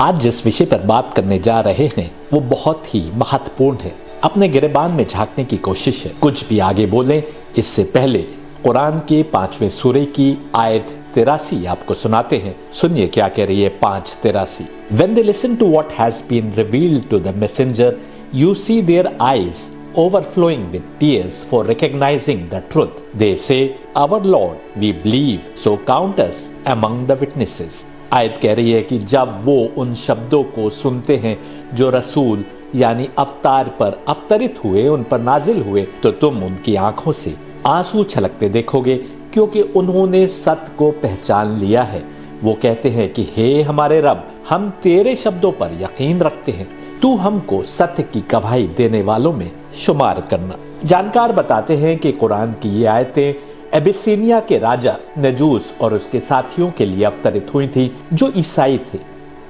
आज जिस विषय पर बात करने जा रहे हैं वो बहुत ही महत्वपूर्ण है। अपने गिरेबान में झांकने की कोशिश है। कुछ भी आगे बोलें इससे पहले कुरान के 5वें सूरे की आयत 83 आपको सुनाते हैं। सुनिए क्या कह रही है 5:83। When they listen to what has been revealed to the messenger, you see their eyes overflowing with tears for recognizing the truth. They say, Our Lord, we believe, so count us among the witnesses. आयत कह रही है कि जब वो उन शब्दों को सुनते हैं जो रसूल यानी अवतार पर अवतरित हुए, उन पर नाजिल हुए, तो तुम उनकी आंखों से आंसू छलकते देखोगे क्योंकि उन्होंने सत्य को पहचान लिया है। वो कहते हैं कि हे हमारे रब, हम तेरे शब्दों पर यकीन रखते हैं, तू हमको सत्य की गवाही देने वालों में शुमार करना। जानकार बताते हैं कि कुरान की ये आयतें एबिसिनिया के राजा नजूस और उसके साथियों के लिए अवतरित हुई थी जो ईसाई थे।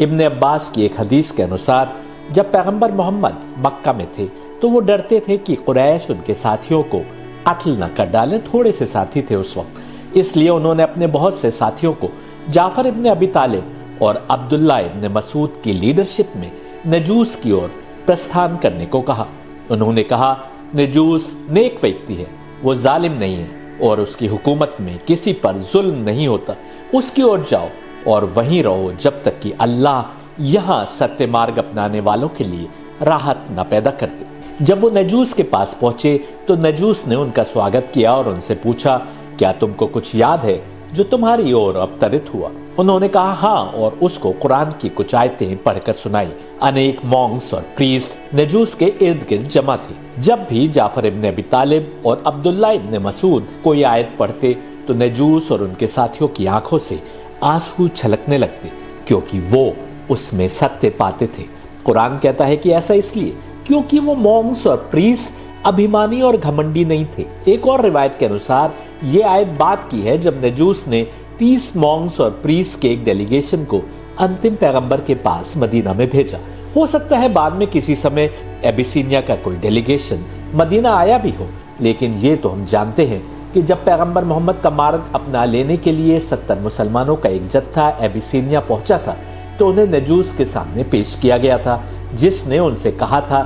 इब्ने अब्बास की एक हदीस के अनुसार जब पैगंबर मोहम्मद मक्का में थे तो वो डरते थे कि कुरैश उनके साथियों को कत्ल न कर डालें। थोड़े से साथी थे उस वक्त, इसलिए उन्होंने अपने बहुत से साथियों को जाफर इब्ने अबी तालिब और अब्दुल्ला इब्ने मसूद की लीडरशिप में नजूस की ओर प्रस्थान करने को कहा। उन्होंने कहा, नजूस नेक व्यक्ति है, वो जालिम नहीं है और उसकी हुकूमत में किसी पर जुल्म नहीं होता। उसकी ओर जाओ और वहीं रहो जब तक कि अल्लाह यहाँ सत्य मार्ग अपनाने वालों के लिए राहत न पैदा कर दे। जब वो नजूस के पास पहुंचे तो नजूस ने उनका स्वागत किया और उनसे पूछा, क्या तुमको कुछ याद है जो तुम्हारी ओर अवतरित हुआ? उन्होंने कहा हाँ, और उसको कुरान की कुछ आयतें पढ़कर सुनाई। अनेक मॉन्क्स और प्रीस्ट नजूस के इर्द गिर्द जमा थे। जब भी जाफर इब्ने अबी तालिब और अब्दुल्ला इब्ने मसूद कोई आयत पढ़ते तो नजूस और उनके साथियों की आंखों से आंसू छलकने लगते क्योंकि वो उसमें सत्य पाते थे। कुरान कहता है कि ऐसा इसलिए क्योंकि वो मॉन्क्स और प्रीस्ट अभिमानी और घमंडी नहीं थे। एक और रिवायत के अनुसार ये आयत बात की है जब नजूस ने 30 मॉन्क्स और प्रीस्ट के एक डेलीगेशन को अंतिम पैगंबर के पास मदीना में भेजा। हो सकता है बाद में किसी समय एबिसिनिया का कोई डेलीगेशन मदीना आया भी हो, लेकिन ये तो हम जानते हैं कि जब पैगंबर मोहम्मद का मार्ग अपना लेने के लिए 70 मुसलमानों का एक जत्था एबिसिनिया पहुंचा था तो उन्हें नजूस के सामने पेश किया गया था, जिसने उनसे कहा था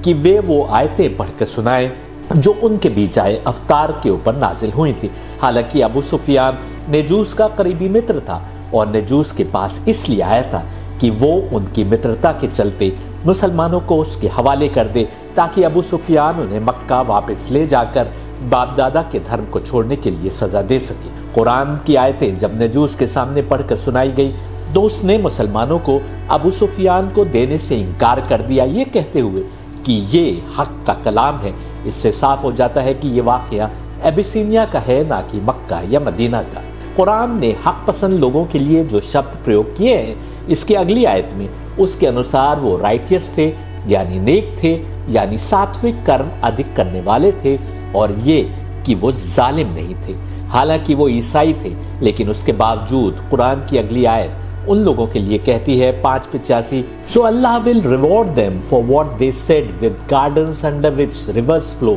कि वे वो आयतें पढ़कर सुनाएं जो उनके बीच आए अवतार के ऊपर नाजिल हुई थी। हालांकि अबू सुफियान नजूस का करीबी मित्र था और नजूस के पास इसलिए आया था कि वो उनकी मित्रता के चलते मुसलमानों को उसके हवाले कर दे ताकि अबू सुफियान उन्हें मक्का वापस ले जाकर बाप दादा के धर्म को छोड़ने के लिए सजा दे सके। कुरान की आयतें जब नजूस के सामने पढ़कर सुनाई गई तो उसने मुसलमानों को अबू सुफियान को देने से इनकार कर दिया, ये कहते हुए कि ये हक का कलाम है। इससे साफ हो जाता है कि ये वाकया एबिसिनिया का है, ना कि मक्का या मदीना का। कुरान ने हक पसंद लोगों के लिए जो शब्द प्रयोग किए हैं इसकी अगली आयत में, उसके अनुसार वो राइटियस थे यानी नेक थे, यानी सात्विक कर्म अधिक करने वाले थे, और ये कि वो जालिम नहीं थे। हालांकि वो ईसाई थे, लेकिन उसके बावजूद कुरान की अगली आयत उन लोगों के लिए कहती है 5:85, So Allah will reward them for what they said with gardens under which rivers flow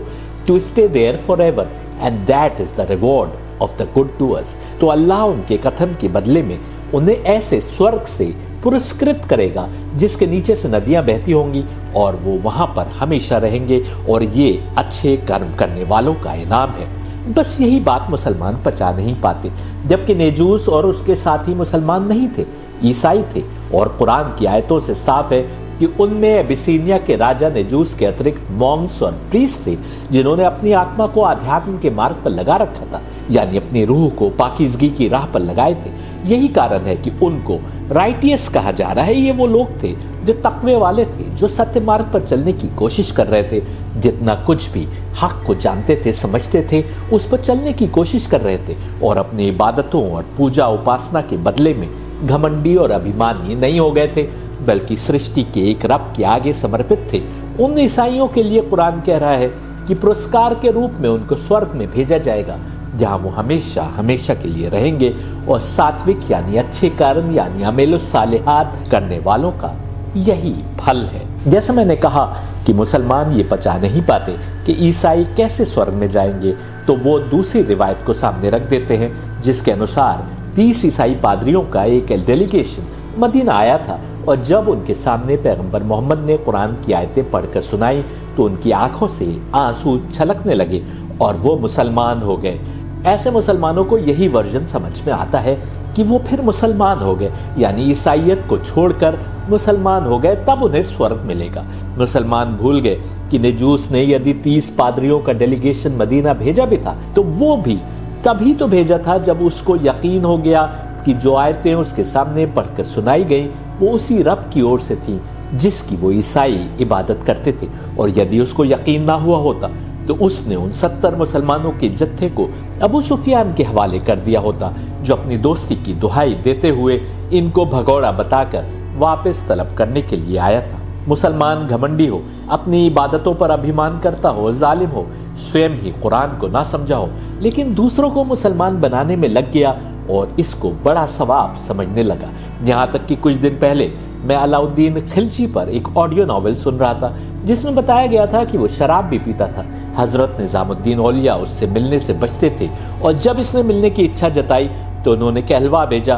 to stay there forever and that is the reward of the good doers। तो अल्लाह उनके कथन के बदले में उन्हें ऐसे स्वर्ग से पुरस्कृत करेगा जिसके नीचे से नदियां बहती होंगी और वो वहां पर हमेशा रहेंगे, और ये अच्छे कर्म करने वालों का इनाम है। बस यही बात मुसलमान पचा नहीं पाते, जबकि नजूस और उसके साथी मुसलमान नहीं थे, ईसाई थे, और कुरान की आयतों से साफ है कि उनमें एबिसिनिया के राजा नजूस के अतिरिक्त मॉन्क्स और प्रीस्ट थे जिन्होंने अपनी आत्मा को आध्यात्म के मार्ग पर लगा रखा था, यानी अपनी रूह को पाकीज़गी की राह पर लगाए थे। यही कारण है कि उनको राइटियस कहा जा रहा है। ये वो लोग थे जो तकवे वाले थे, जो सत्य मार्ग पर चलने की कोशिश कर रहे थे, जितना कुछ भी हक को जानते थे, समझते थे, उस पर चलने की कोशिश कर रहे थे, और अपनी इबादतों और पूजा उपासना के बदले में घमंडी और अभिमानी नहीं हो गए थे, बल्कि सृष्टि के एक रब के आगे समर्पित थे। उन ईसाइयों के लिए कुरान कह रहा है कि पुरस्कार के रूप में उनको स्वर्ग में भेजा जाएगा, जहां वो हमेशा हमेशा के लिए रहेंगे, और सात्विक यानी अच्छे कर्म यानी अमेलुस सालिहात करने वालों का यही फल है। जैसा मैंने कहा कि मुसलमान ये पचा नहीं पाते कि ईसाई कैसे स्वर्ग में जाएंगे, तो वो दूसरी रिवायत को सामने रख देते हैं जिसके अनुसार 30 ईसाई पादरियों का एक डेलीगेशन मदीना आया था और जब उनके सामने पैगंबर मोहम्मद ने कुरान की आयतें पढ़कर सुनाई तो उनकी आंखों से आंसू छलकने लगे और वो मुसलमान हो गए। ऐसे मुसलमानों को यही वर्जन समझ में आता है कि वो फिर मुसलमान हो गए, यानी ईसाइयत को छोड़कर मुसलमान हो गए, तब उन्हें स्वर्ग मिलेगा। मुसलमान भूल गए कि नजूस ने यदि 30 पादरियों का डेलीगेशन मदीना भेजा भी था तो वो भी तभी तो भेजा था जब उसको यकीन हो गया कि जो आयतें उसके सामने पढ़कर सुनाई गई वो उसी रब की ओर से थी जिसकी वो ईसाई इबादत करते थे। और यदि उसको यकीन ना हुआ होता तो उसने उन 70 मुसलमानों के जत्थे को अबू सुफियान के हवाले कर दिया होता, जो अपनी दोस्ती की दुहाई देते हुए इनको भगोड़ा बताकर वापस तलब करने के लिए आया था। मुसलमान घमंडी हो, अपनी इबादतों पर अभिमान करता हो, जालिम हो, स्वयं ही कुरान को ना समझा हो, लेकिन दूसरों को मुसलमान बनाने में लग गया और इसको बड़ा सवाब समझने लगा। यहाँ तक कि कुछ दिन पहले मैं अलाउद्दीन खिलजी पर एक ऑडियो नॉवेल सुन रहा था जिसमें बताया गया था कि वो शराब भी पीता था। हजरत निजामुद्दीन औलिया उससे मिलने से बचते थे और जब इसने मिलने की इच्छा जताई तो उन्होंने कहलवा भेजा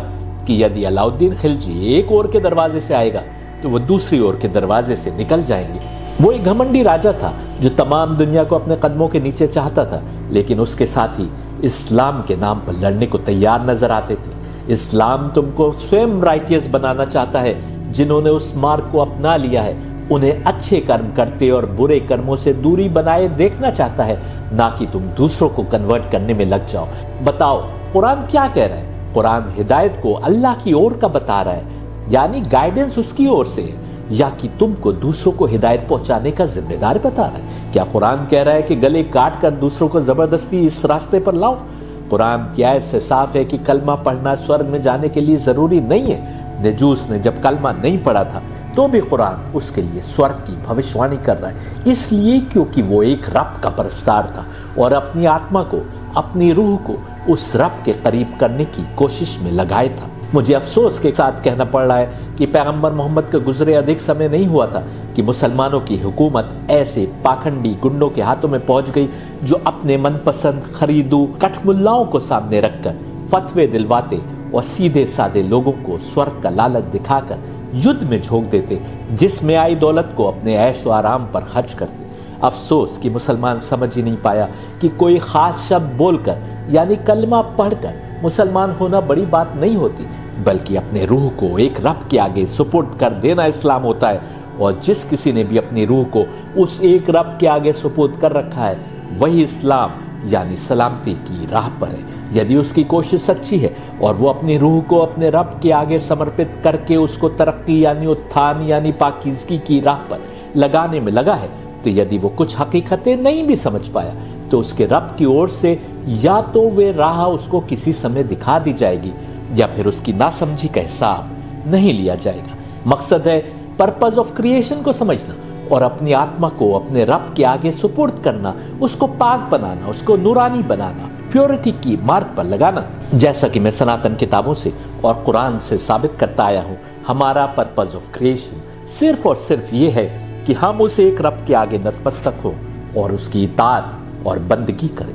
कि यदि अलाउद्दीन खिलजी एक ओर के दरवाजे से आएगा तो वो दूसरी ओर के दरवाजे से निकल जाएंगे। वो एक घमंडी राजा था जो तमाम दुनिया को अपने कदमों के नीचे चाहता था, लेकिन उसके साथ ही इस्लाम के नाम पर लड़ने को तैयार नजर आते थे। इस्लाम तुमको स्वयं राइटियस बनाना चाहता है। जिन्होंने उस मार्ग को अपना लिया है उन्हें अच्छे कर्म करते और बुरे कर्मों से दूरी बनाए देखना चाहता है, ना कि तुम दूसरों को कन्वर्ट करने में लग जाओ। बताओ कुरान क्या कह रहा है? कुरान हिदायत को अल्लाह की ओर का बता रहा है, यानी गाइडेंस उसकी ओर से है, या कि तुमको दूसरों को हिदायत पहुंचाने का जिम्मेदार बता रहा है? क्या कुरान कह रहा है कि गले काट कर दूसरों को जबरदस्ती इस रास्ते पर लाओ? कुरान की आयत से साफ है कि कलमा पढ़ना स्वर्ग में जाने के लिए जरूरी नहीं है। नजूस ने जब कलमा नहीं पढ़ा था तो भी कुरान उसके लिए स्वर्ग की भविष्यवाणी कर रहा है, इसलिए क्योंकि वो एक रब का परस्तार था और अपनी आत्मा को, अपनी रूह को उस रब के करीब करने की कोशिश में लगाया था। मुझे अफसोस के साथ कहना पड़ रहा है कि पैगंबर मोहम्मद के गुजरे अधिक समय नहीं हुआ था कि मुसलमानों की हुकूमत ऐसे पाखंडी गुंडों के हाथों में पहुंच गई जो अपने मनपसंद खरीदू कठमुल्लाओं को सामने रखकर फतवे दिलवाते और सीधे साधे लोगों को स्वर्ग का लालच दिखाकर युद्ध में झोंक देते, जिसमें आई दौलत को अपने ऐश व आराम पर खर्च करते। अफसोस कि मुसलमान समझ ही नहीं पाया कि कोई खास शब्द बोलकर यानी कलमा पढ़कर मुसलमान होना बड़ी बात नहीं होती, बल्कि अपने रूह को एक रब के आगे सुपुर्द कर देना इस्लाम होता है। और जिस किसी ने भी अपनी रूह को उस एक रब के आगे सुपुर्द कर रखा है वही इस्लाम यानी सलामती की राह पर है। यदि उसकी कोशिश सच्ची है और वो अपनी रूह को अपने रब के आगे समर्पित करके उसको तरक्की यानी उत्थान यानी पाकीज़गी की राह पर लगाने में लगा है, तो यदि वो कुछ हकीकतें नहीं भी समझ पाया तो उसके रब की ओर से या तो वे राह उसको किसी समय दिखा दी जाएगी या फिर उसकी नासमझी का हिसाब नहीं लिया जाएगा। मकसद है पर्पस ऑफ क्रिएशन को समझना और अपनी आत्मा को अपने रब के आगे सुपुर्द करना, उसको पाक बनाना, उसको नूरानी बनाना, प्योरिटी की मार्ग पर लगाना। जैसा कि मैं सनातन किताबों से और कुरान से साबित करता आया हूँ, हमारा पर्पस ऑफ क्रिएशन सिर्फ और सिर्फ ये है कि हम उस एक रब के आगे नतमस्तक हो और उसकी इताअत और बंदगी करें।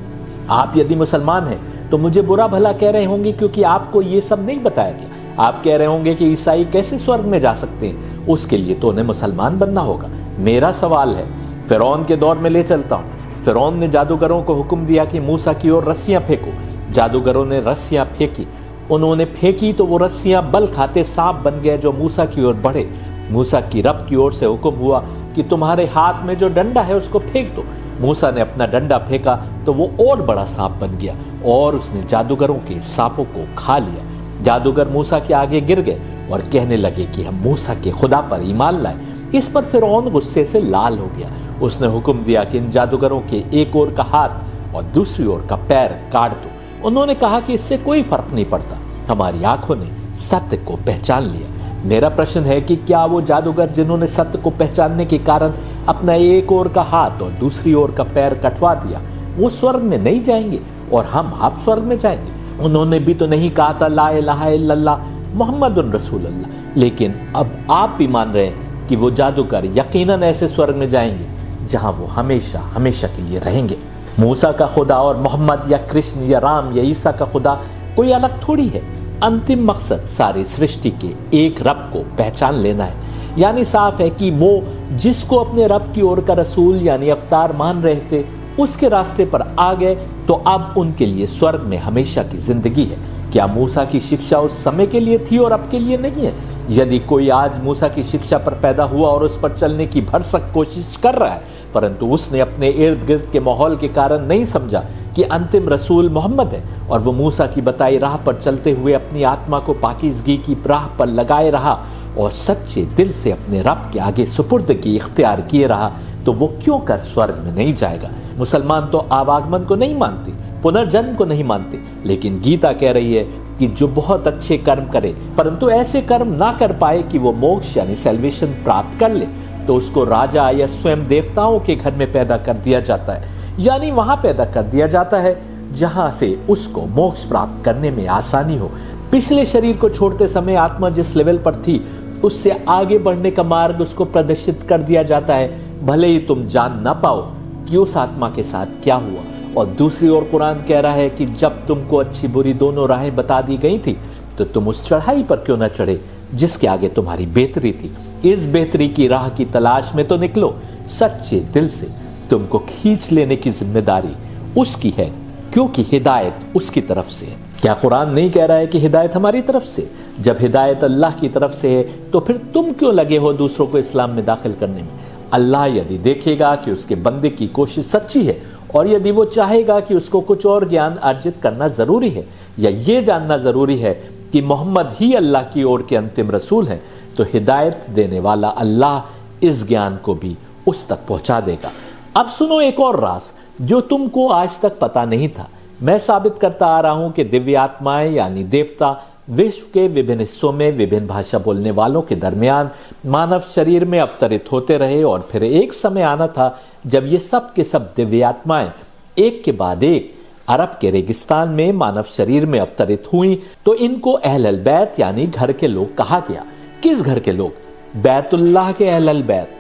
आप यदि मुसलमान हैं तो मुझे बुरा भला कह रहे होंगे क्योंकि आपको ये सब नहीं बताया गया। आप कह रहे होंगे कि ईसाई कैसे स्वर्ग में जा सकते हैं, उसके लिए तो उन्हें मुसलमान बनना होगा। मेरा सवाल है, फिरौन के दौर में ले चलता हूँ। फिरौन ने जादूगरों को हुक्म दिया कि मूसा की ओर रस्सियां फेंको। जादूगरों ने रस्सियां फेंकी, उन्होंने फेंकी तो वो रस्सियां बल खाते सांप बन गए जो मूसा की ओर बढ़े। मूसा की रब की ओर से हुक्म हुआ कि तुम्हारे हाथ में जो डंडा है उसको फेंक दो। मूसा ने अपना डंडा फेंका तो वो और बड़ा सांप बन गया और उसने जादूगरों के सांपों को खा लिया। जादूगर मूसा के आगे गिर गए और कहने लगे कि हम मूसा के खुदा पर ईमान लाए। इस पर फिरौन गुस्से से लाल हो गया। उसने हुक्म दिया कि इन जादूगरों के एक ओर का हाथ और दूसरी ओर का पैर काट दो। उन्होंने कहा कि इससे कोई फर्क नहीं पड़ता, हमारी आंखों ने सत्य को पहचान लिया। मेरा प्रश्न है कि क्या वो जादूगर जिन्होंने सत्य को पहचानने के कारण अपना एक ओर का हाथ और दूसरी ओर का पैर कटवा दिया, वो स्वर्ग में नहीं जाएंगे और हम आप स्वर्ग में जाएंगे? उन्होंने भी तो नहीं कहा था ला इलाहा इल्लल्लाह मुहम्मदुर रसूलुल्लाह। लेकिन अब आप भी मान रहे हैं कि वो जादूगर यकीनन ऐसे स्वर्ग में जाएंगे जहां वो हमेशा हमेशा के लिए रहेंगे। मूसा का खुदा और मोहम्मद या कृष्ण या राम या ईसा का खुदा कोई अलग थोड़ी है। अंतिम मकसद सारी सृष्टि के एक रब को पहचान लेना है। यानी साफ है कि वो जिसको अपने रब की ओर का रसूल यानी अवतार मान रहे थे, उसके रास्ते पर आ गए तो अब उनके लिए स्वर्ग में हमेशा की जिंदगी है। क्या मूसा की शिक्षा उस समय के लिए थी और अब के लिए नहीं है? यदि कोई आज मूसा की शिक्षा पर पैदा हुआ और उस पर चलने की भरसक कोशिश कर रहा है, परंतु उसने अपने इर्द गिर्द के माहौल के कारण नहीं समझा कि अंतिम रसूल मोहम्मद है, और वो मूसा की बताई राह पर चलते हुए अपनी आत्मा को पाकीज़गी की राह पर लगाए रहा और सच्चे दिल से अपने रब के आगे सुपुर्दगी इख्तियार किए रहा, तो वो क्यों कर स्वर्ग में नहीं जाएगा? मुसलमान तो आवागमन को नहीं मानते, पुनर्जन्म को नहीं मानते, लेकिन गीता कह रही है कि जो बहुत अच्छे कर्म करे परंतु ऐसे कर्म ना कर पाए कि वो मोक्ष यानी सैल्वेशन प्राप्त कर ले, तो उसको राजा या स्वयं देवताओं के घर में पैदा कर दिया जाता है। यानी वहां पैदा कर दिया जाता है जहां से उसको मोक्ष प्राप्त करने में आसानी हो। पिछले शरीर को छोड़ते समय आत्मा जिस लेवल पर थी उससे आगे बढ़ने का मार्ग उसको प्रदर्शित कर दिया जाता है, भले ही तुम जान ना पाओ कि उस आत्मा के साथ क्या हुआ। और दूसरी ओर कुरान कह रहा है कि जब तुमको अच्छी बुरी दोनों राहें बता दी गई थी तो तुम उस चढ़ाई पर क्यों न चढ़े जिसके आगे तुम्हारी बेहतरी थी। इस बेहतरी की राह की तलाश में तो निकलो। सच्चे दिल से तुमको खींच लेने की जिम्मेदारी उसकी है, क्योंकि हिदायत उसकी तरफ से है। क्या कुरान नहीं कह रहा है कि हिदायत हमारी तरफ से? जब हिदायत अल्लाह की तरफ से है तो फिर तुम क्यों लगे हो दूसरों को इस्लाम में दाखिल करने में? अल्लाह यदि देखेगा कि उसके बंदे की कोशिश सच्ची है और यदि वो चाहेगा कि उसको कुछ और ज्ञान अर्जित करना जरूरी है या ये जानना जरूरी है कि मोहम्मद ही अल्लाह की ओर के अंतिम रसूल हैं, तो हिदायत देने वाला अल्लाह इस ज्ञान को भी उस तक पहुंचा देगा। अब सुनो एक और राज जो तुमको आज तक पता नहीं था। मैं साबित करता आ रहा हूं कि दिव्य आत्माएं यानी देवता विश्व के विभिन्न हिस्सों में विभिन्न भाषा बोलने वालों के दरमियान मानव शरीर में अवतरित होते रहे, और फिर एक समय आना था जब ये सब के सब दिव्य आत्माएं एक के बाद एक अरब के रेगिस्तान में मानव शरीर में अवतरित हुई। तो इनको अहलल बैत यानी घर के लोग कहा गया। किस घर के लोग? बैतुल्लाह के अहलल बैत,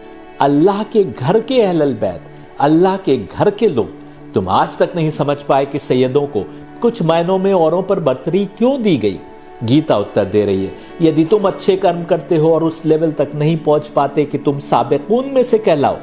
अल्लाह के घर के अहलल बैत, अल्लाह के घर के लोग। तुम आज तक नहीं समझ पाए कि सैयदों को कुछ मायनों में औरों पर बर्तरी क्यों दी गई? गीता उत्तर दे रही है, यदि तुम अच्छे कर्म करते हो और उस लेवल तक नहीं पहुंच पाते कि तुम साबिकून में से कहलाओ,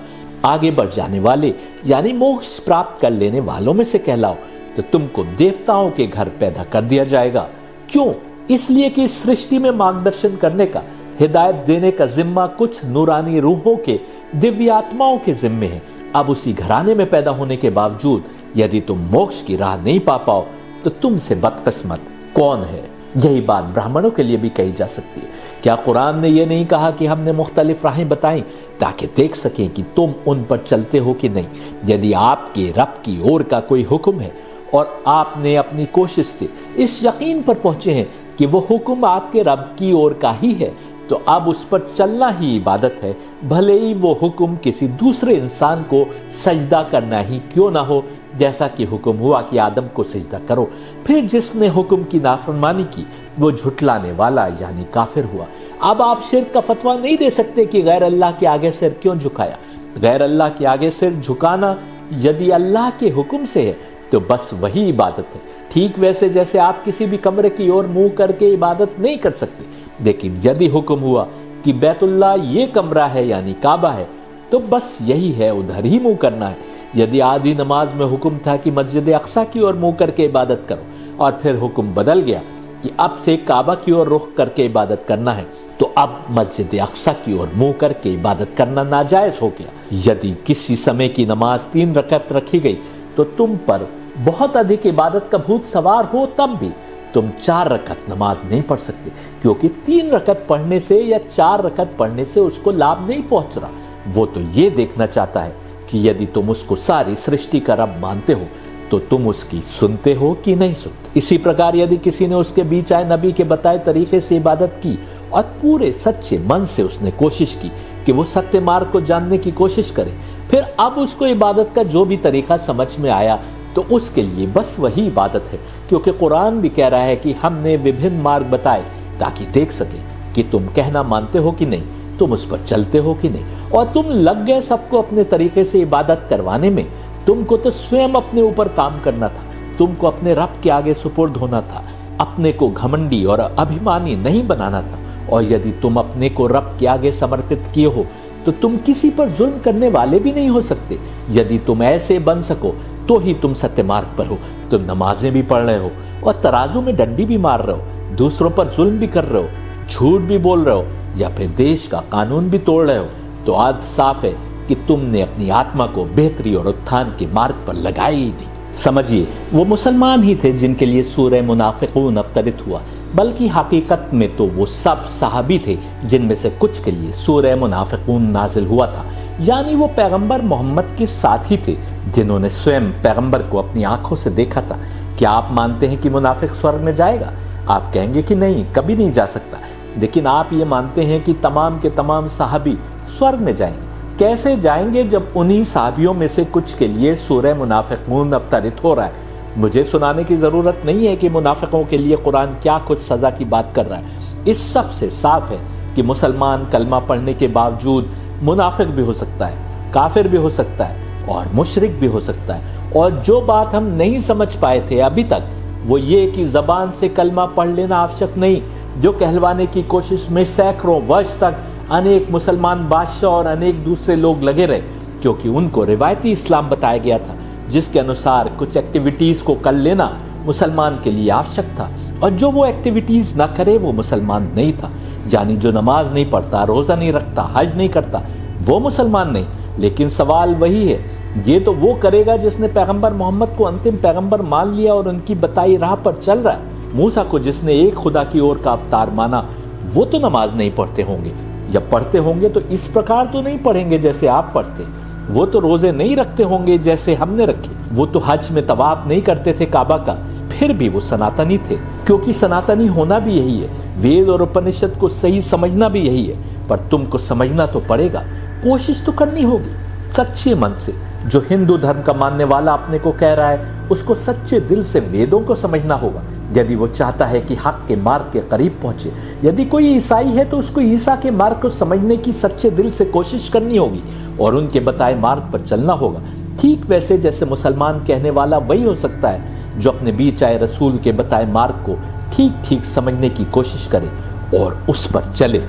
आगे बढ़ जाने वाले यानी मोक्ष प्राप्त कर लेने वालों में से कहलाओ, तो तुमको देवताओं के घर पैदा कर दिया जाएगा। क्यों? इसलिए कि इस सृष्टि में मार्गदर्शन करने का, हिदायत देने का जिम्मा कुछ नूरानी रूहों के दिव्य आत्माओं के जिम्मे है। अब उसी घराने में पैदा होने के बावजूद यदि तुम मोक्ष की राह नहीं पा पाओ तो तुमसे बदकिस्मत कौन है? यही बात ब्राह्मणों के लिए भी कही जा सकती है। क्या कुरान ने यह नहीं कहा कि हमने मुख्तलिफ राहें बताई ताकि देख सकें कि तुम उन पर चलते हो कि नहीं? यदि आपके रब की ओर का कोई हुक्म है और आपने अपनी कोशिश से इस यकीन पर पहुंचे हैं कि वो हुक्म आपके रब की ओर का ही है, तो अब उस पर चलना ही इबादत है, भले ही वो हुक्म किसी दूसरे इंसान को सजदा करना ही क्यों ना हो। जैसा कि हुक्म हुआ कि आदम को सजदा करो, फिर जिसने हुक्म की नाफरमानी की वो झुटलाने वाला यानी काफिर हुआ। अब आप शिर्क का फतवा नहीं दे सकते कि गैर अल्लाह के आगे सिर क्यों झुकाया। गैर अल्लाह के आगे सिर झुकाना यदि अल्लाह के हुक्म से है तो बस वही इबादत है। ठीक वैसे जैसे आप किसी भी कमरे की ओर मुंह करके इबादत नहीं कर सकते, लेकिन यदि हुक्म हुआ कि बैतुल्लाह ये कमरा है यानी काबा है, तो बस यही है, उधर ही मुंह करना है। यदि आधी नमाज में हुक्म था कि मस्जिद अक्सा की ओर मुंह करके इबादत करो और फिर हुक्म बदल गया कि अब से काबा की ओर रुख करके इबादत करना है, तो अब मस्जिद अक्सा की ओर मुंह करके इबादत करना नाजायज हो गया। यदि किसी समय की नमाज 3 रकअत रखी गई तो तुम पर बहुत अधिक इबादत का भूत सवार हो, तब भी तुम 4 रकअत नमाज नहीं पढ़ सकते, क्योंकि 3 रकअत पढ़ने से या 4 रकअत पढ़ने से उसको लाभ नहीं पहुंच रहा। वो तो ये देखना चाहता है कि यदि तुम उसको सारी सृष्टि का रब मानते हो तो तुम उसकी सुनते हो कि नहीं सुनते। इसी प्रकार यदि किसी ने उसके बीच आए नबी के बताए तरीके से इबादत की और पूरे सच्चे मन से उसने कोशिश की कि वो सत्य मार्ग को जानने की कोशिश करे, फिर अब उसको इबादत का जो भी तरीका समझ में आया तो उसके लिए बस वही इबादत है, क्योंकि कुरान भी कह रहा है कि हमने विभिन्न मार्ग बताए ताकि देख सके कि तुम कहना मानते हो कि नहीं, तुम उस पर चलते हो कि नहीं। और तुम लग गए सबको अपने तरीके से इबादत करवाने में। तुमको तो स्वयं अपने ऊपर काम करना था, तुमको अपने रब के आगे सुपुर्द होना था। अपने को घमंडी और अभिमानी नहीं बनाना था, और यदि तुम अपने को रब के आगे समर्पित किए हो तो तुम किसी पर जुल्म करने वाले भी नहीं हो सकते। यदि तुम ऐसे बन सको तो ही तुम सत्य मार्ग पर हो। तुम नमाजें भी पढ़ रहे हो और तराजू में डंडी भी मार रहे हो, दूसरों पर जुल्म भी कर रहे हो, झूठ भी बोल रहे हो, या फिर देश का कानून भी तोड़ रहे हो, तो आज साफ है कि तुमने अपनी आत्मा को बेहतरी और उत्थान के मार्ग पर लगाया ही नहीं। समझिए, वो मुसलमान ही थे जिनके लिए सूरह मुनाफिकून अवतरित हुआ, बल्कि हकीकत में तो वो सब सहाबी थे जिनमें से कुछ के लिए सूरह मुनाफिकून नाजिल हुआ था। यानी वो पैगंबर मोहम्मद के साथी थे जिन्होंने स्वयं पैगंबर को अपनी आंखों से देखा था। क्या आप मानते हैं कि मुनाफिक स्वर्ग में जाएगा? आप कहेंगे कि नहीं, कभी नहीं जा सकता। लेकिन आप ये मानते हैं कि तमाम के तमाम सहाबी स्वर्ग में जाएंगे। कैसे जाएंगे जब उन्हीं सहाबियों में से कुछ के लिए सूरह मुनाफिकून अवतरित हो रहा है? मुझे सुनाने की जरूरत नहीं है कि मुनाफिकों के लिए कुरान क्या कुछ सजा की बात कर रहा है। इस सब से साफ है कि मुसलमान कलमा पढ़ने के बावजूद मुनाफिक भी हो सकता है, काफिर भी हो सकता है और मुशरिक भी हो सकता है। और जो बात हम नहीं समझ पाए थे अभी तक, वो ये कि जबान से कलमा पढ़ लेना आवश्यक नहीं, जो कहलवाने की कोशिश में सैकड़ों वर्ष तक अनेक मुसलमान बादशाह और अनेक दूसरे लोग लगे रहे, क्योंकि उनको रिवायती इस्लाम बताया गया था जिसके अनुसार कुछ एक्टिविटीज को कर लेना मुसलमान के लिए आवश्यक था, और जो वो एक्टिविटीज ना करे वो मुसलमान नहीं था। यानी जो नमाज नहीं पढ़ता, रोजा नहीं रखता, हज नहीं करता, वो मुसलमान नहीं। लेकिन सवाल वही है, ये तो वो करेगा जिसने पैगंबर मोहम्मद को अंतिम पैगंबर मान लिया और उनकी बताई राह पर चल रहा है। मूसा को जिसने एक खुदा की ओर का अवतार माना, वो तो नमाज नहीं पढ़ते होंगे, या पढ़ते होंगे तो इस प्रकार तो नहीं पढ़ेंगे जैसे आप पढ़ते। वो तो रोजे नहीं रखते होंगे जैसे हमने रखे। वो तो हज में तवाफ नहीं करते थे काबा का, फिर भी वो सनातनी थे, क्योंकि सनातनी होना भी यही है, वेद और उपनिषद को सही समझना भी यही है। पर तुमको समझना तो पड़ेगा, कोशिश तो करनी होगी सच्चे मन से। जो हिंदू धर्म का मानने वाला अपने को कह रहा है, उसको सच्चे दिल से वेदों को समझना होगा यदि वो चाहता है कि हक के मार्ग के करीब पहुंचे। यदि कोई ईसाई है तो उसको ईसा के मार्ग को समझने की सच्चे दिल से कोशिश करनी होगी और उनके बताए मार्ग पर चलना होगा। ठीक वैसे जैसे मुसलमान कहने वाला वही हो सकता है जो अपने बीच आए रसूल के बताए मार्ग को ठीक ठीक समझने की कोशिश करे और उस पर चले।